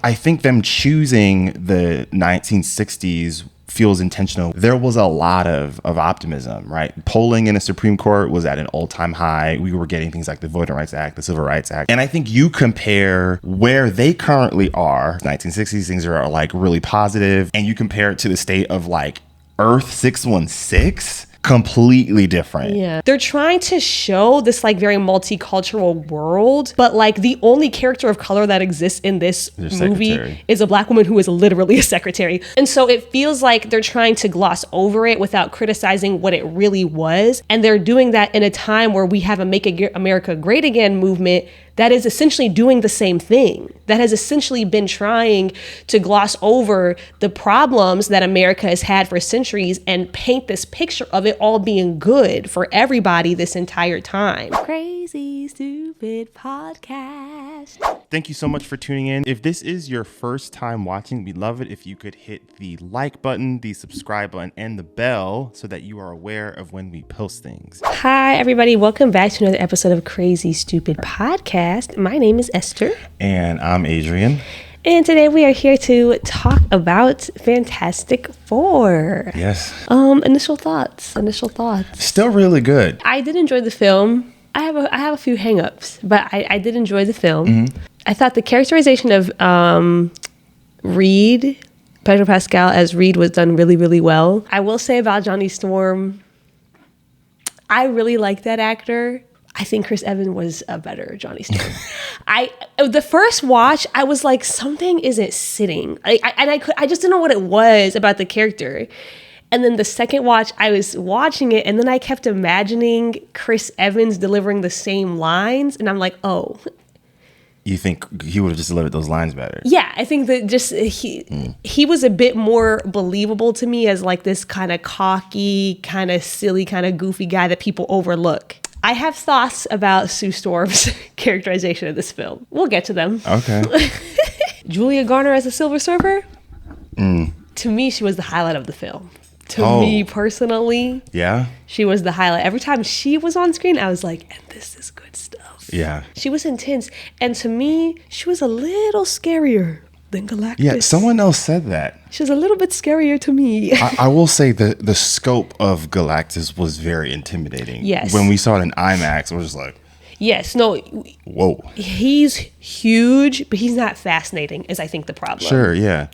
I think them choosing the 1960s feels intentional. There was a lot of optimism, right? Polling in the Supreme Court was at an all-time high. We were getting things like the Voting Rights Act, the Civil Rights Act. And I think you compare where they currently are, 1960s, things are like really positive, and you compare it to the state of like Earth 616, completely different. Yeah. They're trying to show this like very multicultural world, but like the only character of color that exists in this movie is a black woman who is literally a secretary. And so it feels like they're trying to gloss over it without criticizing what it really was. And they're doing that in a time where we have a Make America Great Again movement that is essentially doing the same thing, that has essentially been trying to gloss over the problems that America has had for centuries and paint this picture of it all being good for everybody this entire time. Crazy Stupid Podcast. Thank you so much for tuning in. If this is your first time watching, we'd love it if you could hit the like button, the subscribe button, and the bell so that you are aware of when we post things. Hi, everybody. Welcome back to another episode of Crazy Stupid Podcast. My name is Esther. And I'm Adrian. And today we are here to talk about Fantastic Four. Yes. Initial thoughts. Still really good. I did enjoy the film. I have a few hangups, but I did enjoy the film. Mm-hmm. I thought the characterization of Reed, Pedro Pascal as Reed, was done really, really well. I will say about Johnny Storm, I really like that actor. I think Chris Evans was a better Johnny Storm. The first watch, I was like, something isn't sitting. I just didn't know what it was about the character. And then the second watch, I was watching it, and then I kept imagining Chris Evans delivering the same lines, and I'm like, oh. You think he would have just delivered those lines better? Yeah, I think that just he was a bit more believable to me as like this kind of cocky, kind of silly, kind of goofy guy that people overlook. I have thoughts about Sue Storm's characterization of this film. We'll get to them. Okay. Julia Garner as a Silver Surfer? To me, she was the highlight of the film. To me personally, yeah, she was the highlight. Every time she was on screen, I was like, and this is good stuff. Yeah. She was intense. And to me, she was a little scarier than Galactus. Yeah, someone else said that. She was a little bit scarier to me. I will say the scope of Galactus was very intimidating. Yes. When we saw it in IMAX, it was just like, yes, no. Whoa. He's huge, but he's not fascinating, is I think the problem. Sure, yeah.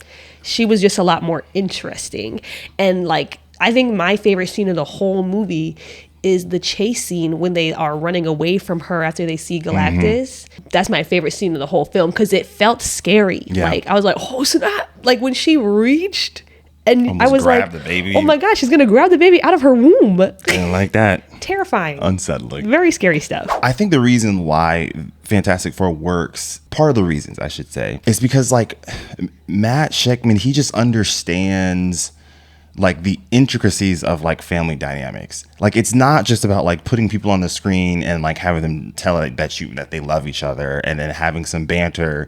She was just a lot more interesting. And like, I think my favorite scene of the whole movie is the chase scene when they are running away from her after they see Galactus. Mm-hmm. That's my favorite scene of the whole film because it felt scary. Yeah. Like, I was like, oh, snap. Like when she reached and almost I was like, the baby. Oh my gosh, she's going to grab the baby out of her womb. Didn't like that. Terrifying. Unsettling. Very scary stuff. I think the reason why Fantastic Four works, part of the reasons I should say, is because like Matt Sheckman, he just understands like the intricacies of like family dynamics. Like it's not just about like putting people on the screen and like having them tell it that they love each other and then having some banter,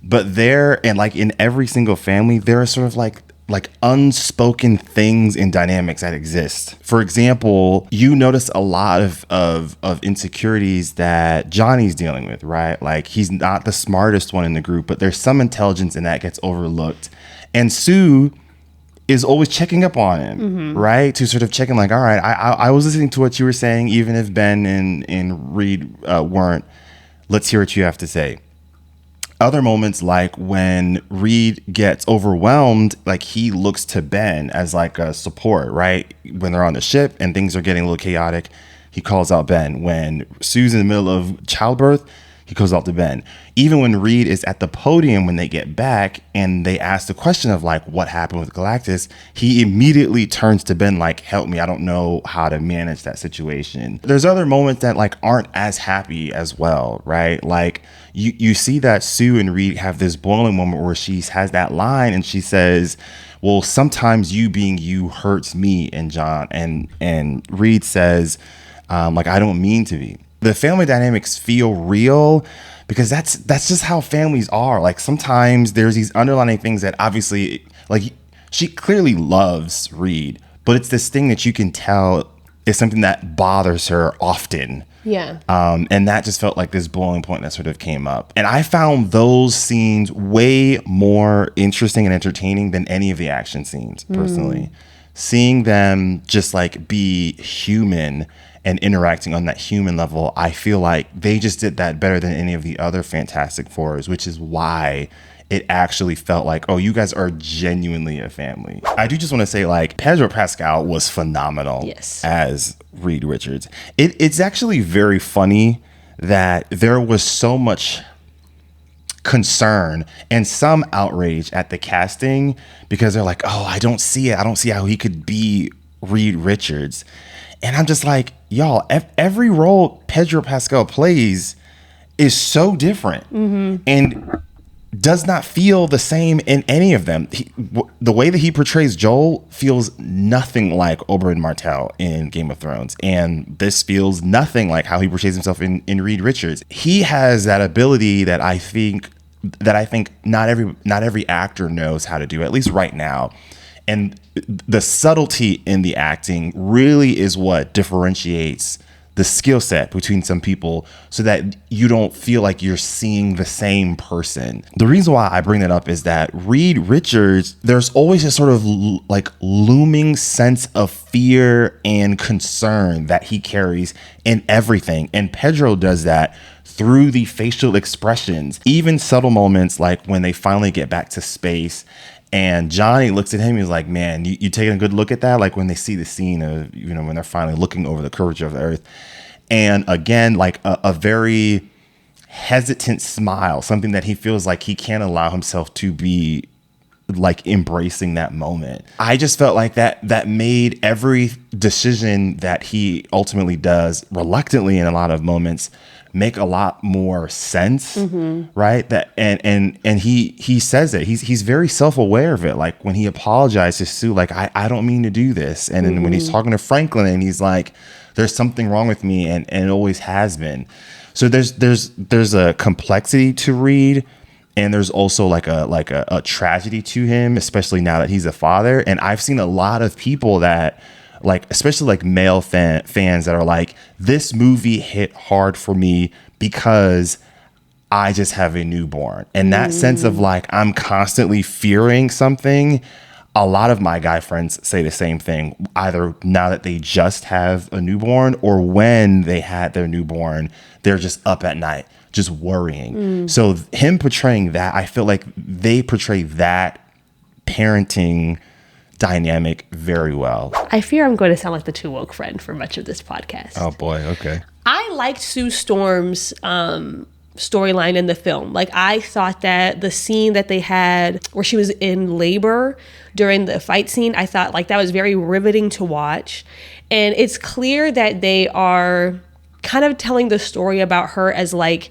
but there and like in every single family there are sort of like unspoken things and dynamics that exist. For example, you notice a lot of insecurities that Johnny's dealing with, right? Like he's not the smartest one in the group, but there's some intelligence and that gets overlooked. And Sue is always checking up on him, mm-hmm. right? To sort of check in like, all right, I was listening to what you were saying, even if Ben and Reed weren't. Let's hear what you have to say. Other moments, like when Reed gets overwhelmed, like he looks to Ben as like a support, right? When they're on the ship and things are getting a little chaotic, he calls out Ben. When Sue's in the middle of childbirth, he calls out to Ben. Even when Reed is at the podium when they get back and they ask the question of like what happened with Galactus, he immediately turns to Ben like, help me, I don't know how to manage that situation. There's other moments that like aren't as happy as well, right? Like you see that Sue and Reed have this boiling moment where she has that line and she says, well, sometimes you being you hurts me and John. And Reed says, like, I don't mean to be. The family dynamics feel real because that's just how families are. Like sometimes there's these underlying things that obviously, like she clearly loves Reed, but it's this thing that you can tell is something that bothers her often. Yeah. And that just felt like this boiling point that sort of came up. And I found those scenes way more interesting and entertaining than any of the action scenes, personally. Seeing them just like be human and interacting on that human level, I feel like they just did that better than any of the other Fantastic Fours, which is why it actually felt like, oh, you guys are genuinely a family. I do just want to say, like, Pedro Pascal was phenomenal as Reed Richards. It's actually very funny that there was so much concern and some outrage at the casting because they're like, oh, I don't see it. I don't see how he could be Reed Richards. And I'm just like, y'all, every role Pedro Pascal plays is so different. And does not feel the same in any of them. The way that he portrays Joel feels nothing like Oberyn Martell in Game of Thrones. And this feels nothing like how he portrays himself in Reed Richards. He has that ability that I think not every actor knows how to do, at least right now. And the subtlety in the acting really is what differentiates the skill set between some people so that you don't feel like you're seeing the same person. The reason why I bring that up is that Reed Richards, there's always a sort of like looming sense of fear and concern that he carries in everything. And Pedro does that through the facial expressions, even subtle moments like when they finally get back to space and Johnny looks at him, he's like, man, you taking a good look at that? Like when they see the scene of, when they're finally looking over the curvature of the earth. And again, like a very hesitant smile, something that he feels like he can't allow himself to be like embracing that moment. I just felt like that made every decision that he ultimately does reluctantly in a lot of moments make a lot more sense, right? That and he says it. He's very self-aware of it. Like when he apologized to Sue, like I don't mean to do this. And then when he's talking to Franklin and he's like, there's something wrong with me, and it always has been. So there's a complexity to Reed, and there's also like a tragedy to him, especially now that he's a father. And I've seen a lot of people that, like, especially like male fans that are like, this movie hit hard for me because I just have a newborn. And that sense of like, I'm constantly fearing something. A lot of my guy friends say the same thing, either now that they just have a newborn or when they had their newborn, they're just up at night, just worrying. So him portraying that, I feel like they portray that parenting dynamic very well. I fear I'm going to sound like the too woke friend for much of this podcast. Oh boy, okay. I liked Sue Storm's storyline in the film. Like, I thought that the scene that they had where she was in labor during the fight scene, I thought like that was very riveting to watch. And it's clear that they are kind of telling the story about her as like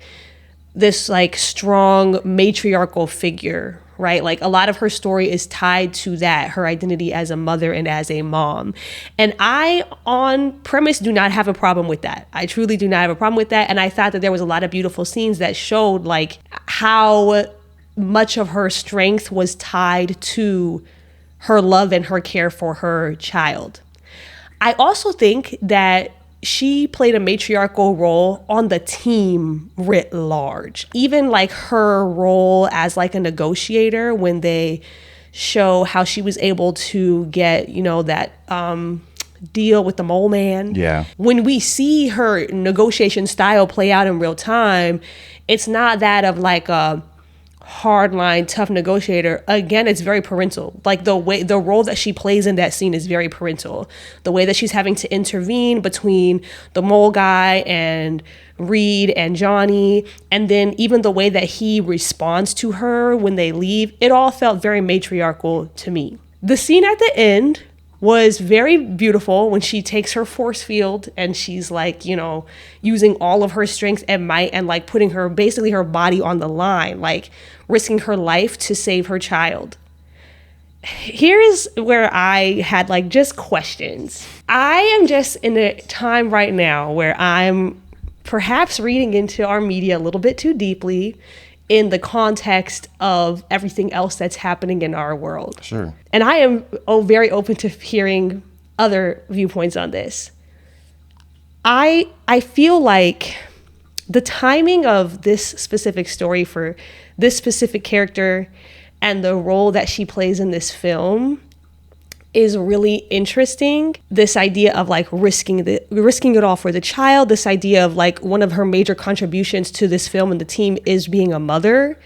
this like strong matriarchal figure, right? Like a lot of her story is tied to that, her identity as a mother and as a mom. And I, on premise, do not have a problem with that. I truly do not have a problem with that. And I thought that there was a lot of beautiful scenes that showed like how much of her strength was tied to her love and her care for her child. I also think that she played a matriarchal role on the team writ large. Even like her role as like a negotiator when they show how she was able to get, that deal with the mole man. Yeah. When we see her negotiation style play out in real time, it's not that of like a hardline tough negotiator. Again, it's very parental. Like the role that she plays in that scene is very parental. The way that she's having to intervene between the mole guy and Reed and Johnny, and then even the way that he responds to her when they leave, it all felt very matriarchal to me. The scene at the end was very beautiful when she takes her force field and she's like, using all of her strength and might and like putting her body on the line, like risking her life to save her child. Here is where I had like just questions. I am just in a time right now where I'm perhaps reading into our media a little bit too deeply in the context of everything else that's happening in our world. Sure. And I am, very open to hearing other viewpoints on this. I feel like the timing of this specific story for this specific character and the role that she plays in this film is really interesting. This idea of like risking it all for the child, this idea of like one of her major contributions to this film and the team is being a mother.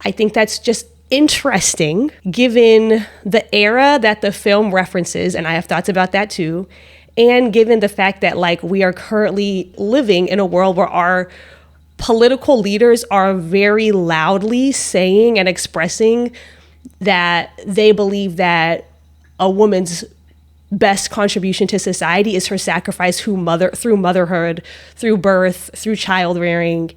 I think that's just interesting given the era that the film references, and I have thoughts about that too, and given the fact that like we are currently living in a world where our political leaders are very loudly saying and expressing that they believe that a woman's best contribution to society is her sacrifice through motherhood, through birth, through child rearing,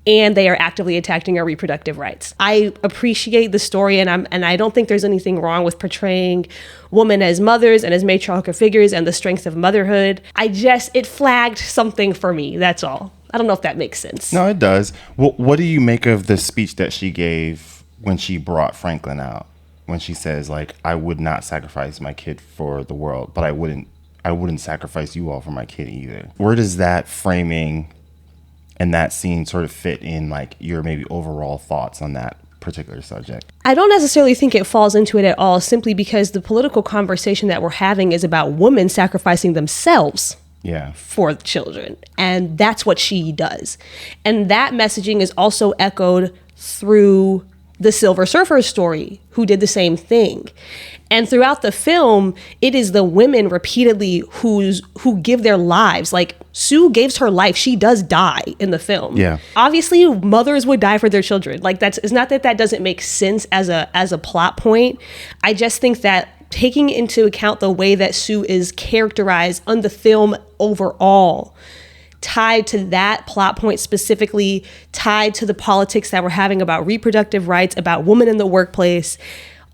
and they are actively attacking our reproductive rights. I appreciate the story, and I don't think there's anything wrong with portraying women as mothers and as matriarchal figures and the strength of motherhood. It flagged something for me, that's all. I don't know if that makes sense. No, it does. What do you make of the speech that she gave when she brought Franklin out? When she says, like, I would not sacrifice my kid for the world, but I wouldn't sacrifice you all for my kid either. Where does that framing and that scene sort of fit in, like, your maybe overall thoughts on that particular subject? I don't necessarily think it falls into it at all, simply because the political conversation that we're having is about women sacrificing themselves for children. And that's what she does. And that messaging is also echoed through the Silver Surfer story, who did the same thing. And throughout the film, it is the women repeatedly who give their lives. Like, Sue gives her life. She does die in the film. Yeah. Obviously, mothers would die for their children. Like, it's not that doesn't make sense as a plot point. I just think that taking into account the way that Sue is characterized on the film overall, tied to that plot point specifically, tied to the politics that we're having about reproductive rights, about women in the workplace,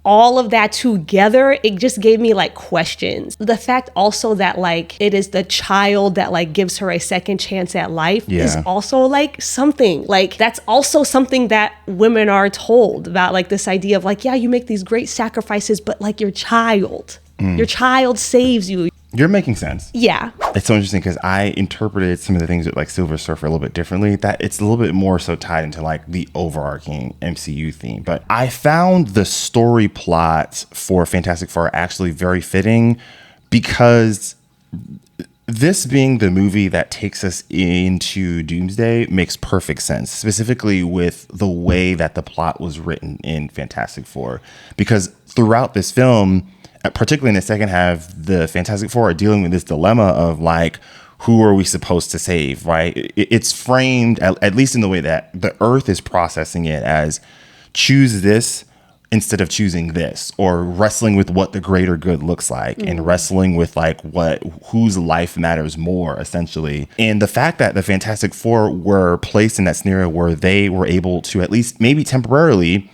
all of that together, it just gave me like questions. The fact also that like it is the child that like gives her a second chance at life is also like something. Like that's also something that women are told about, like this idea of like, yeah, you make these great sacrifices, but like your child saves you. You're making sense. Yeah. It's so interesting because I interpreted some of the things with like Silver Surfer a little bit differently. That it's a little bit more so tied into like the overarching MCU theme. But I found the story plot for Fantastic Four actually very fitting because this being the movie that takes us into Doomsday makes perfect sense, specifically with the way that the plot was written in Fantastic Four. Because throughout this film, particularly in the second half, the Fantastic Four are dealing with this dilemma of like, who are we supposed to save, right? It's framed, at least in the way that the Earth is processing it, as choose this instead of choosing this, or wrestling with what the greater good looks like, and wrestling with like whose life matters more, essentially. And the fact that the Fantastic Four were placed in that scenario where they were able to at least maybe temporarily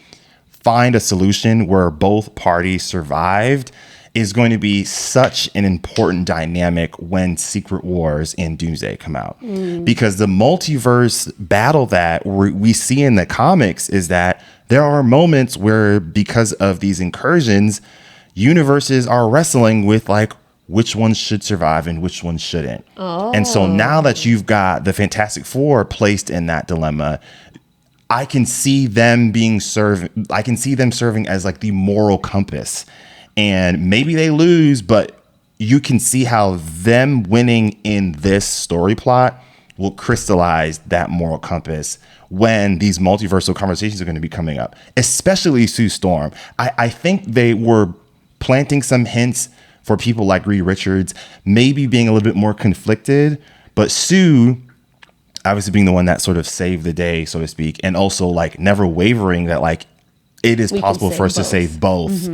find a solution where both parties survived is going to be such an important dynamic when Secret Wars and Doomsday come out. Because the multiverse battle that we see in the comics is that there are moments where, because of these incursions, universes are wrestling with like which ones should survive and which ones shouldn't. And so now that you've got the Fantastic Four placed in that dilemma, I can see them serving as like the moral compass. And maybe they lose, but you can see how them winning in this story plot will crystallize that moral compass when these multiversal conversations are going to be coming up, especially Sue Storm. I think they were planting some hints for people like Reed Richards, maybe being a little bit more conflicted, but Sue obviously being the one that sort of saved the day, so to speak, and also like never wavering that like it is possible for us to save both.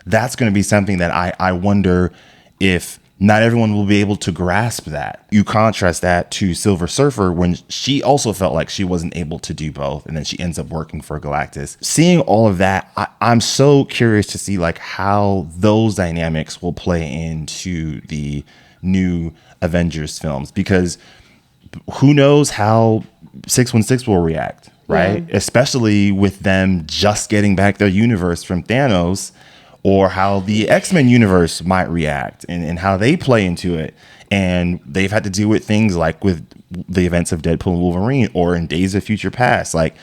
That's going to be something that I wonder if not everyone will be able to grasp that. You contrast that to Silver Surfer when she also felt like she wasn't able to do both, and then she ends up working for Galactus. Seeing all of that, I'm so curious to see like how those dynamics will play into the new Avengers films, because who knows how 616 will react, right? Yeah. Especially with them just getting back their universe from Thanos, or how the X-Men universe might react and how they play into it. And they've had to deal with things like with the events of Deadpool and Wolverine or in Days of Future Past. Like,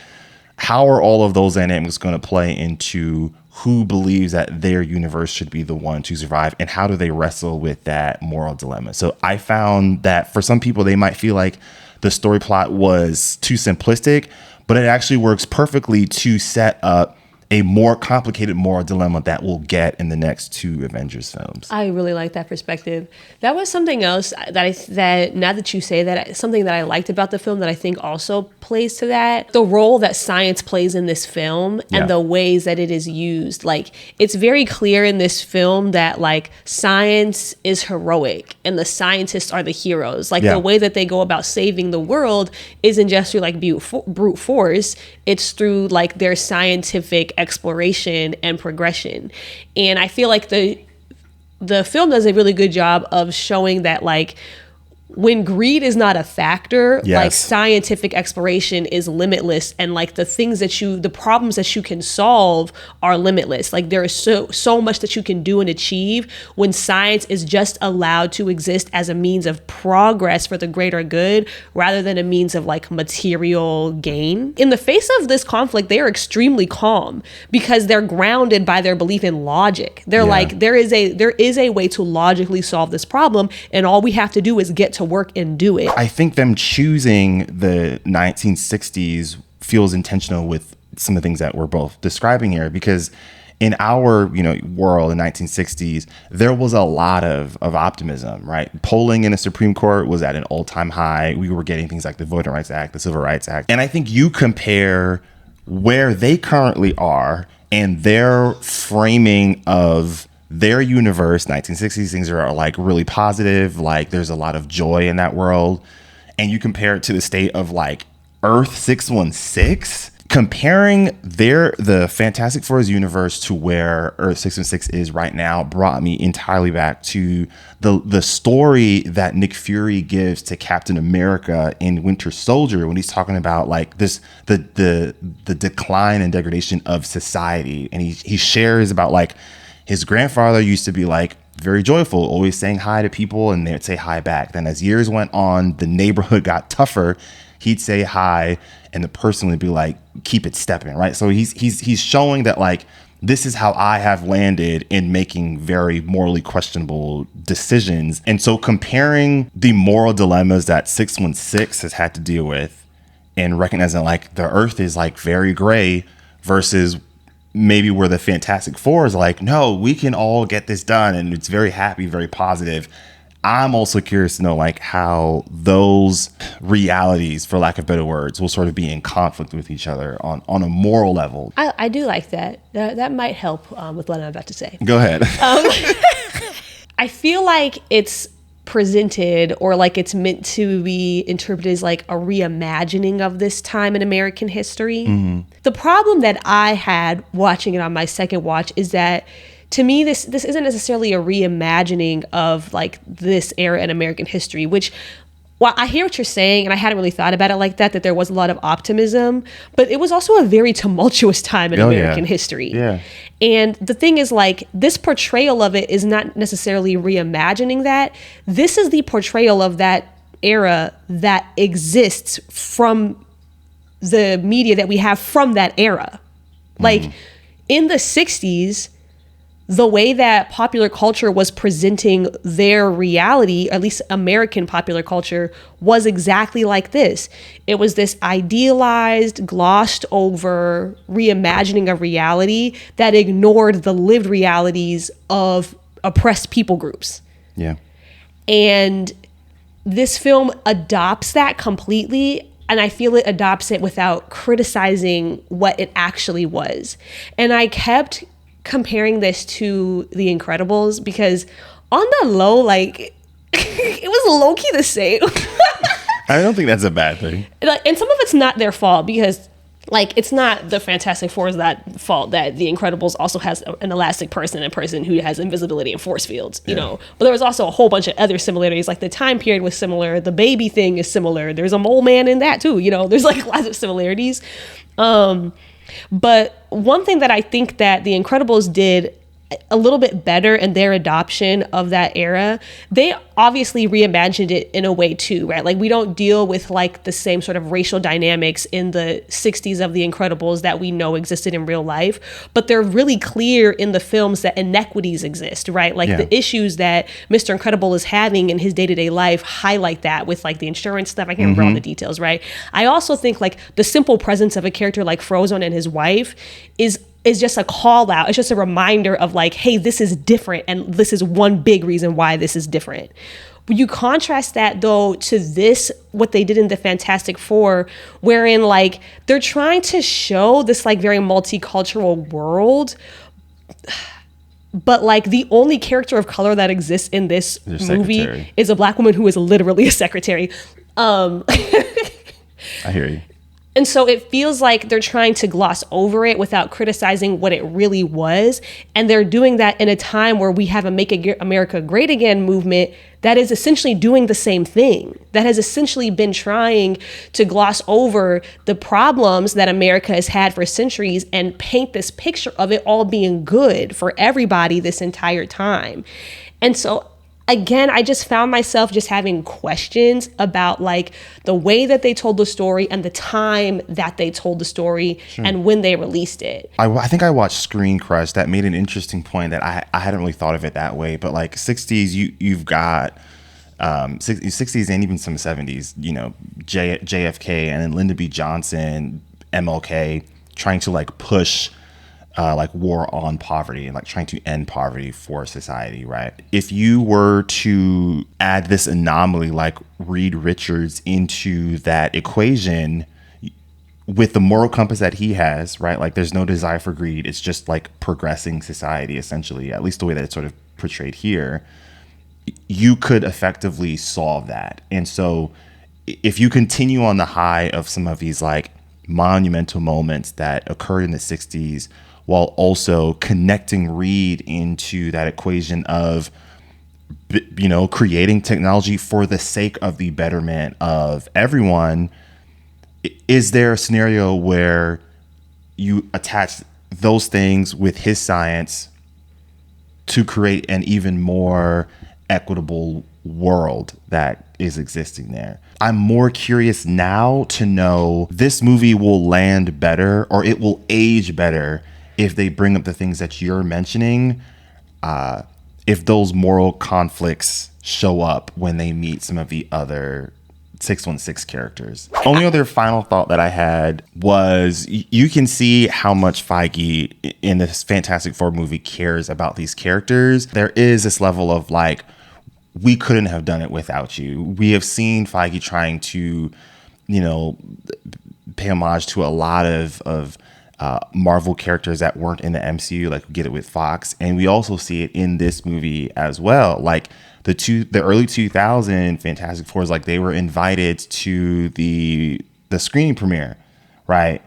how are all of those dynamics going to play into who believes that their universe should be the one to survive, and how do they wrestle with that moral dilemma? So I found that for some people, they might feel like the story plot was too simplistic, but it actually works perfectly to set up a more complicated moral dilemma that we'll get in the next 2 Avengers films. I really like that perspective. That was something else that now that you say that, something that I liked about the film that I think also plays to that. The role that science plays in this film and the ways that it is used. Like, it's very clear in this film that like science is heroic and the scientists are the heroes. Like the way that they go about saving the world isn't just through like brute force. It's through like their scientific exploration and progression. And I feel like the film does a really good job of showing that like when greed is not a factor, like scientific exploration is limitless, and like the problems that you can solve are limitless. Like there is so much that you can do and achieve when science is just allowed to exist as a means of progress for the greater good rather than a means of like material gain. In the face of this conflict, they are extremely calm because they're grounded by their belief in logic. They're like, there is a way to logically solve this problem, and all we have to do is get to work and do it. I think them choosing the 1960s feels intentional with some of the things that we're both describing here, because in our world in 1960s, there was a lot of optimism, right? Polling in the Supreme Court was at an all-time high. We were getting things like the Voting Rights Act, the Civil Rights Act. And I think you compare where they currently are and their framing of their universe, 1960s, things are like really positive. Like there's a lot of joy in that world. And you compare it to the state of like Earth 616, comparing the Fantastic Four's universe to where Earth 616 is right now brought me entirely back to the story that Nick Fury gives to Captain America in Winter Soldier when he's talking about like the decline and degradation of society. And he shares about like his grandfather used to be like very joyful, always saying hi to people, and they'd say hi back. Then as years went on, the neighborhood got tougher. He'd say hi, and the person would be like, keep it stepping, right? So he's showing that like, this is how I have landed in making very morally questionable decisions. And so comparing the moral dilemmas that 616 has had to deal with and recognizing like the earth is like very gray versus maybe where the Fantastic Four is like, no, we can all get this done. And it's very happy, very positive. I'm also curious to know like how those realities, for lack of better words, will sort of be in conflict with each other on a moral level. I do like that. That might help with what I'm about to say. Go ahead. I feel like it's presented, or like it's meant to be interpreted as like a reimagining of this time in American history. Mm-hmm. The problem that I had watching it on my second watch is that to me, this isn't necessarily a reimagining of like this era in American history, which, well, I hear what you're saying, and I hadn't really thought about it like that there was a lot of optimism, but it was also a very tumultuous time in American history. Yeah. And the thing is, like, this portrayal of it is not necessarily reimagining that. This is the portrayal of that era that exists from the media that we have from that era. Like, in the 60s, the way that popular culture was presenting their reality, at least American popular culture, was exactly like this. It was this idealized, glossed over reimagining of reality that ignored the lived realities of oppressed people groups. Yeah. And this film adopts that completely, and I feel it adopts it without criticizing what it actually was. And I kept comparing this to The Incredibles because on the low, like, it was low-key the same. I don't think that's a bad thing. Like, and some of it's not their fault because, like, it's not the Fantastic Four's fault that The Incredibles also has an elastic person, a person who has invisibility and force fields, you know. But there was also a whole bunch of other similarities. Like, the time period was similar. The baby thing is similar. There's a mole man in that, too, you know. There's, like, lots of similarities. But one thing that I think that The Incredibles did a little bit better in their adoption of that era. They obviously reimagined it in a way too, right? Like we don't deal with like the same sort of racial dynamics in the 60s of The Incredibles that we know existed in real life, but they're really clear in the films that inequities exist, right? Like the issues that Mr. Incredible is having in his day-to-day life highlight that with like the insurance stuff. I can't remember all the details, right? I also think like the simple presence of a character like Frozone and his wife is just a call out. It's just a reminder of like, hey, this is different. And this is one big reason why this is different. But you contrast that though to this, what they did in the Fantastic Four, wherein like they're trying to show this like very multicultural world. But like the only character of color that exists in this movie is a black woman who is literally a secretary. I hear you. And so it feels like they're trying to gloss over it without criticizing what it really was. And they're doing that in a time where we have a Make America Great Again movement that is essentially doing the same thing, that has essentially been trying to gloss over the problems that America has had for centuries and paint this picture of it all being good for everybody this entire time. And so again, I just found myself just having questions about like the way that they told the story and the time that they told the story and when they released it. I think I watched Screen Crush that made an interesting point that I hadn't really thought of it that way. But like 60s, you've got 60s and even some 70s, you know, JFK and then Lyndon B. Johnson, MLK trying to like push like war on poverty and like trying to end poverty for society, right? If you were to add this anomaly like Reed Richards into that equation with the moral compass that he has, right? Like there's no desire for greed. It's just like progressing society, essentially, at least the way that it's sort of portrayed here. You could effectively solve that. And so if you continue on the high of some of these like monumental moments that occurred in the 60s, while also connecting Reed into that equation of, you know, creating technology for the sake of the betterment of everyone. Is there a scenario where you attach those things with his science to create an even more equitable world that is existing there? I'm more curious now to know this movie will land better or it will age better if they bring up the things that you're mentioning, if those moral conflicts show up when they meet some of the other 616 characters. Only other final thought that I had was you can see how much Feige in this Fantastic Four movie cares about these characters. There is this level of like, we couldn't have done it without you. We have seen Feige trying to, you know, pay homage to a lot of Marvel characters that weren't in the MCU, like we get it with Fox, and we also see it in this movie as well. Like the early 2000 Fantastic Fours, like they were invited to the screening premiere, right?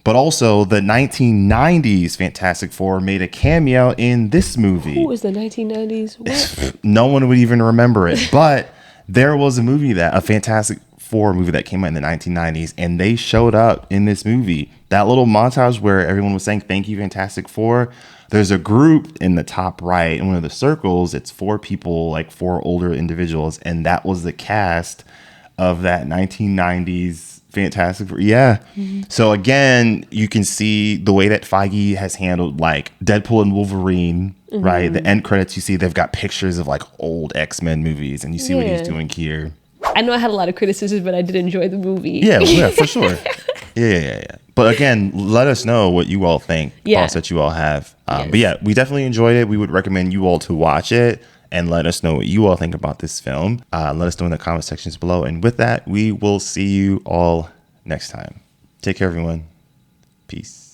But also the 1990s Fantastic Four made a cameo in this movie. Who was the 1990s? What? No one would even remember it, but there was a Fantastic Four movie that came out in the 1990s, and they showed up in this movie. That little montage where everyone was saying thank you Fantastic Four, there's a group in the top right in one of the circles. It's 4 people, like 4 older individuals, and that was the cast of that 1990s Fantastic Four. Yeah. Mm-hmm. So again, you can see the way that Feige has handled like Deadpool and Wolverine, mm-hmm. right? The end credits, you see they've got pictures of like old X-Men movies, and you see what he's doing here. I know I had a lot of criticisms, but I did enjoy the movie. Yeah, for sure. Yeah. But again, let us know what you all think, thoughts that you all have. Yes. But yeah, we definitely enjoyed it. We would recommend you all to watch it and let us know what you all think about this film. Let us know in the comment sections below. And with that, we will see you all next time. Take care, everyone. Peace.